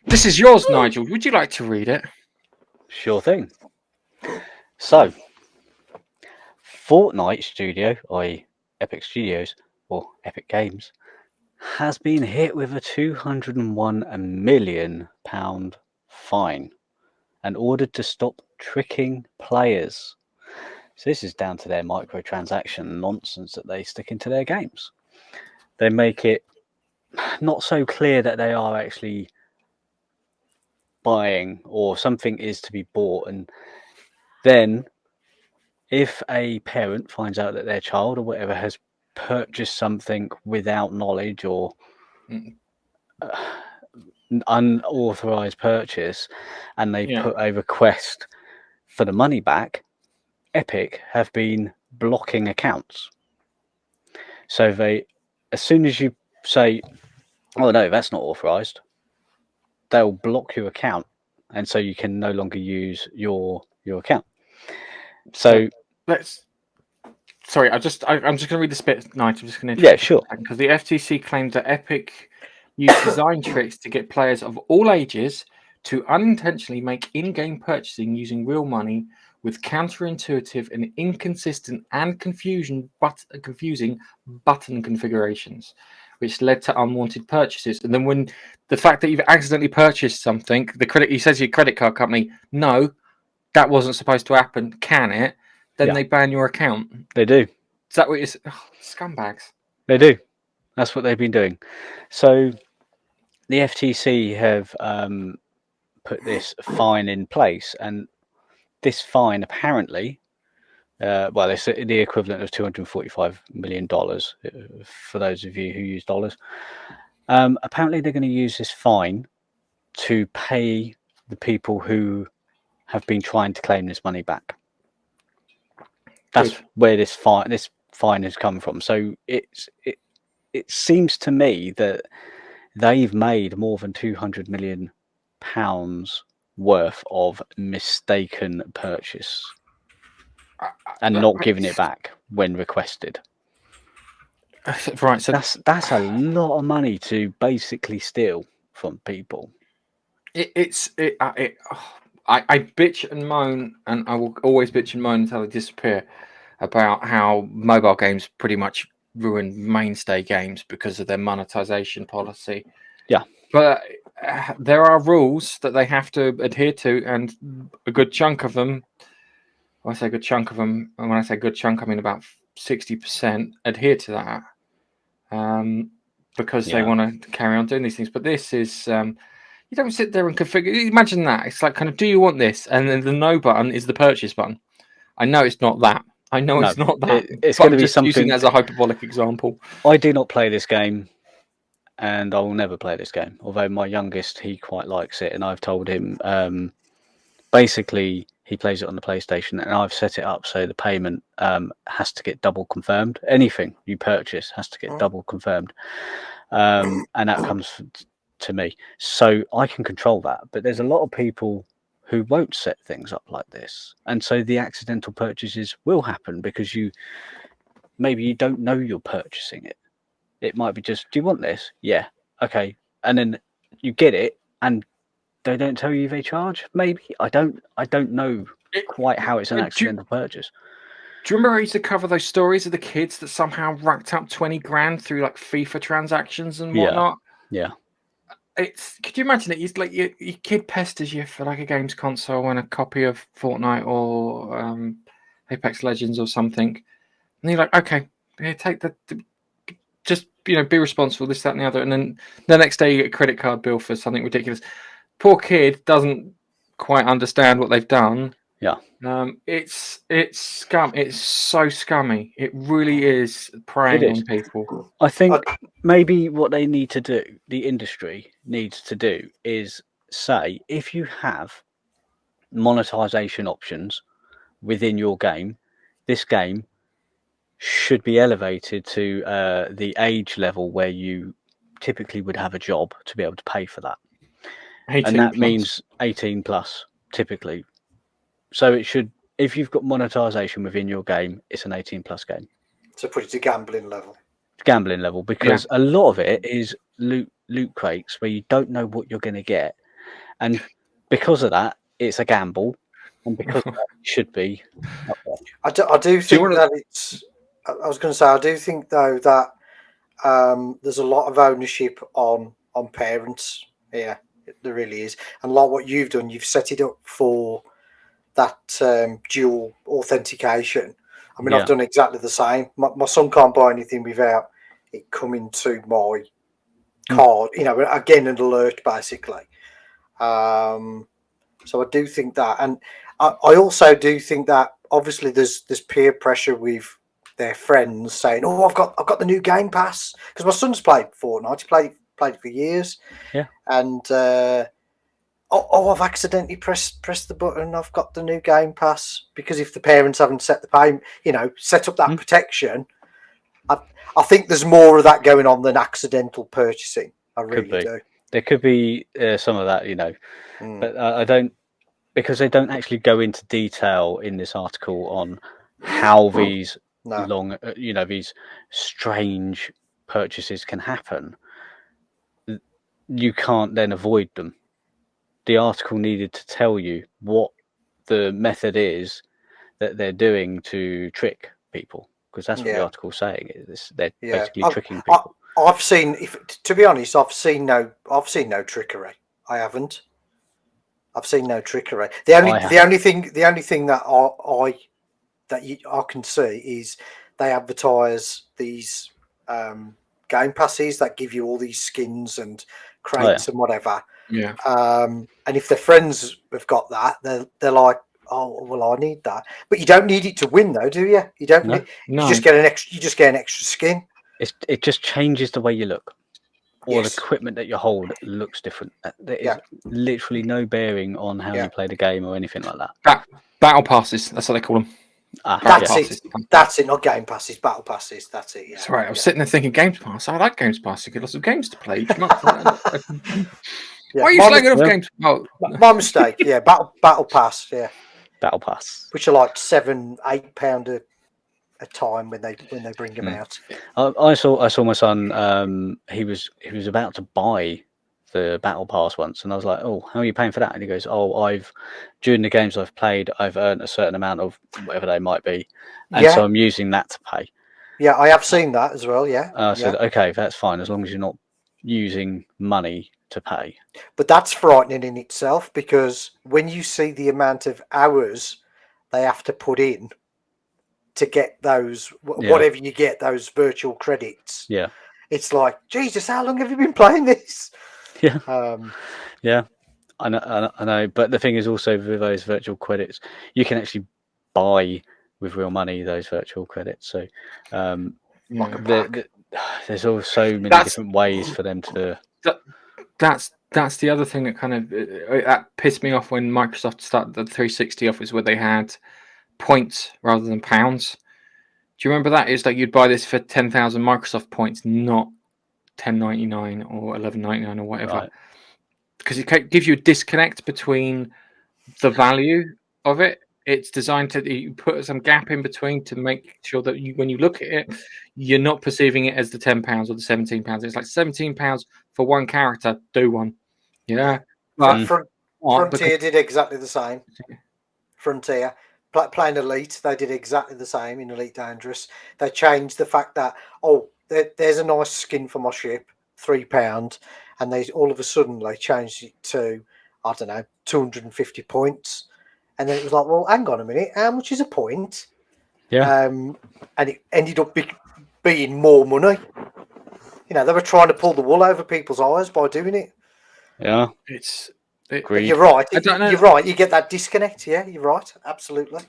This is yours, Nigel. Would you like to read it? Sure thing. So, Fortnite Studio, i.e. Epic Studios, or Epic Games, has been hit with a £201 million fine and ordered to stop tricking players. So this is down to their microtransaction nonsense that they stick into their games. They make it not so clear that they are actually buying or something is to be bought, and then if a parent finds out that their child or whatever has purchased something without knowledge or unauthorized purchase and they put a request for the money back, Epic have been blocking accounts. So they, as soon as you say, oh no, that's not authorized, they'll block your account, and so you can no longer use your account. So let's. Sorry, I'm just going to read this bit. No, I'm just going to. Yeah, sure. Because the FTC claims that Epic used design tricks to get players of all ages to unintentionally make in-game purchasing using real money with counterintuitive and inconsistent and confusing button configurations, which led to unwanted purchases. And then when the fact that you've accidentally purchased something, he says to your credit card company, no, that wasn't supposed to happen, can it? Then they ban your account. They do. Is that what it's... scumbags. They do. That's what they've been doing. So the FTC have put this fine in place, and this fine apparently, well, it's the equivalent of $245 million for those of you who use dollars. Apparently, they're going to use this fine to pay the people who have been trying to claim this money back. That's where this fine has come from. So it seems to me that they've made more than £200 million worth of mistaken purchase and not giving it back when requested. Right, so that's a lot of money to basically steal from people. I bitch and moan, and I will always bitch and moan until they disappear, about how mobile games pretty much ruin mainstay games because of their monetization policy. Yeah. But there are rules that they have to adhere to, and a good chunk of them, when I say good chunk of them, and when I say good chunk, I mean about 60% adhere to that. Because they want to carry on doing these things. But this is... you don't sit there and configure. Imagine that. It's like, kind of, do you want this? And then the no button is the purchase button. I know it's not that. It's not that. It's going to be just something. Using that as a hyperbolic example. I do not play this game, and I will never play this game. Although my youngest, he quite likes it, and I've told him. Basically, he plays it on the PlayStation, and I've set it up so the payment has to get double confirmed. Anything you purchase has to get double confirmed, and that comes to me, so I can control that. But there's a lot of people who won't set things up like this, and so the accidental purchases will happen because maybe you don't know you're purchasing it. It might be just, do you want this? Yeah, okay, and then you get it, and they don't tell you they charge. Maybe I don't know quite how it's an accidental purchase. Do you remember I used to cover those stories of the kids that somehow racked up 20 grand through like FIFA transactions and whatnot? Yeah. Could you imagine it? It's like your kid pesters you for like a games console and a copy of Fortnite or Apex Legends or something, and you're like, okay, here, take just be responsible, this, that, and the other, and then the next day you get a credit card bill for something ridiculous. Poor kid doesn't quite understand what they've done. Yeah. It's scum. It's so scummy. It really is preying on people. I think maybe what they need to do, the industry needs to do, is say, if you have monetization options within your game, this game should be elevated to the age level where you typically would have a job to be able to pay for that. And that means 18 plus, typically. So it should, if you've got monetization within your game, it's an 18 plus game. So put it to gambling level. Gambling level, because a lot of it is loot crates where you don't know what you're going to get. And because of that, it's a gamble, and because of that, it should be. I do think wanna- that it's. I was going to say, I do think though that there's a lot of ownership on parents here. There really is, and like what you've done, you've set it up for that dual authentication. I mean, Yeah. I've done exactly the same. My son can't buy anything without it coming to my card. You know, again, an alert basically. So I do think that, and I also do think that obviously there's peer pressure with their friends saying, "Oh, I've got the new Game Pass," because my son's played Fortnite. He played it for years. Yeah. And I've accidentally pressed the button. I've got the new Game Pass, because if the parents haven't set the payment, set up that protection, I think there's more of that going on than accidental purchasing. I really do. There could be some of that, but I don't, because they don't actually go into detail in this article on how these these strange purchases can happen. You can't then avoid them. The article needed to tell you what the method is that they're doing to trick people, because that's what the article's saying. They're basically tricking people. I've seen, to be honest, I've seen no trickery. I haven't. I've seen no trickery. The only thing that I can see is they advertise these game passes that give you all these skins and crates and whatever. Yeah. And if their friends have got that, they're like, "Oh, well, I need that." But you don't need it to win, though, do you? You don't. No. You just get an extra. You just get an extra skin. It just changes the way you look, or the equipment that you hold looks different. There is literally no bearing on how you play the game or anything like that. Battle passes. That's what they call them. That's it. That's it. Not game passes. Battle passes. That's it. Yeah. That's right. I was sitting there thinking, Games Pass. I like Games Pass. You get lots of games to play each month. Why are you slagging off games? Oh. My mistake. Yeah, battle pass. Yeah, battle pass, which are like £7-8 a time when they bring them out. I saw my son. He was about to buy the battle pass once, and I was like, "Oh, how are you paying for that?" And he goes, "Oh, during the games I've played, I've earned a certain amount of whatever they might be, and so I'm using that to pay." Yeah, I have seen that as well. Yeah. I said, "Okay, that's fine as long as you're not using money to pay." But that's frightening in itself, because when you see the amount of hours they have to put in to get those, whatever you get, those virtual credits. Yeah. It's like, Jesus, how long have you been playing this? Yeah. Yeah. I know. But the thing is also with those virtual credits, you can actually buy with real money those virtual credits. So there's also many different ways for them to. That's the other thing that kind of that pissed me off when Microsoft started the 360 offers, where they had points rather than pounds. Do you remember that? Is like you'd buy this for 10,000 Microsoft points, not 10.99 or 11.99 or whatever, because it gives you a disconnect between the value of it. It's designed to you put some gap in between to make sure that when you look at it, you're not perceiving it as the £10 or the £17. It's like £17 for one character. Do one, But Frontier did exactly the same. Frontier playing Elite, they did exactly the same in Elite Dangerous. They changed the fact that there's a nice skin for my ship, £3, and they all of a sudden they changed it to 250 points. And then it was like, well, hang on a minute, how much is a point? Yeah. And it ended up being more money. They were trying to pull the wool over people's eyes by doing it. Yeah. You're right. You're right. You get that disconnect. Yeah, you're right. Absolutely.